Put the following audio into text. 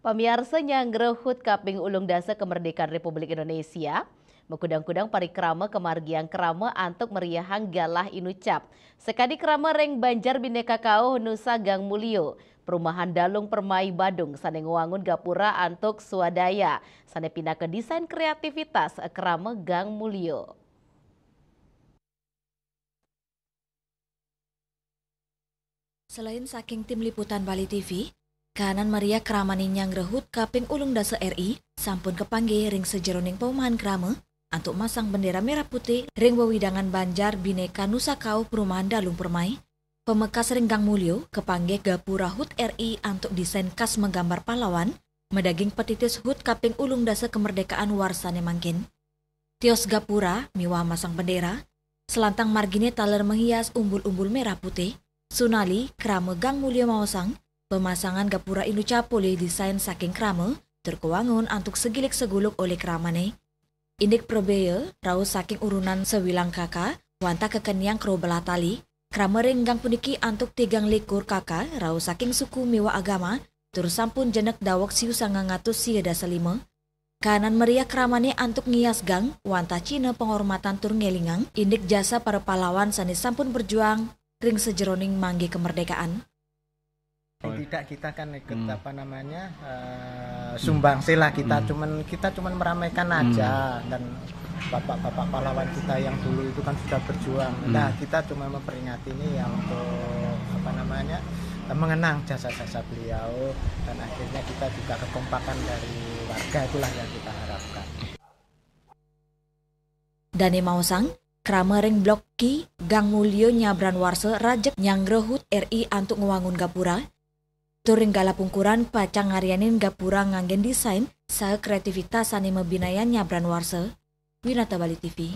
Pamiarsa nyangrehut kaping ulung dasa kemerdekaan Republik Indonesia, mengkudang-kudang parikrama kemargian kerama antuk meriahang galah inucap. Sekadi kerama reng Banjar Bhinneka Kauh Nusa Gang Mulyo, perumahan Dalung Permai Badung, sane nguangun gapura antuk swadaya, sane pindah ke desain kreativitas kerama Gang Mulyo. Selain saking tim liputan Bali TV, kahanan Maria Kramani nyangrehut kaping ulung dasa RI sampun kepanggih ring sejeroning perumahan krama untuk masang bendera merah putih ring wewidangan Banjar Bhinneka Nusa Kauh perumahan Dalung Permai. Pemekas ring Gang Mulyo kepanggih gapura HUT RI untuk desain khas menggambar pahlawan medaging petitis HUT kaping ulung dasa kemerdekaan warsane mangkin. Tios gapura miwah masang bendera, selantang margine taler menghias umbul-umbul merah putih. Sunali krama Gang Mulyo maosang pemasangan gapura inucap oleh desain saking krama terkuangun untuk segilik seguluk oleh kramane. Indik probeye rau saking urunan sewilang kakak wanta kekenyang kro belah tali krama ring gang puniki antuk 3 likur kakak rau saking suku miwa agama tur sampun jenek dawak siu 900 sieda selima. Kanan Maria kramane antuk ngias gang wanta Cina penghormatan tur ngelingang indik jasa para pahlawan sani sampun berjuang ring sejeroning manggi kemerdekaan. Tidak, kita kan ikut sumbangsi lah, kita cuman meramaikan aja, dan bapak-bapak pahlawan kita yang dulu itu kan sudah berjuang. Nah, kita cuma memperingati ini yang untuk mengenang jasa-jasa beliau, dan akhirnya kita juga kekompakan dari warga, itulah yang kita harapkan. Dani Mausang krama ring blok Ki Gang Mulyo nyabran warse rajek nyangrehut RI antuk ngewangun gapura. Turing gala pungkuran pacang ngarianin gapura nganggen desain sa kreativitas sani mebinayan nyabran warse. Winata Bali TV.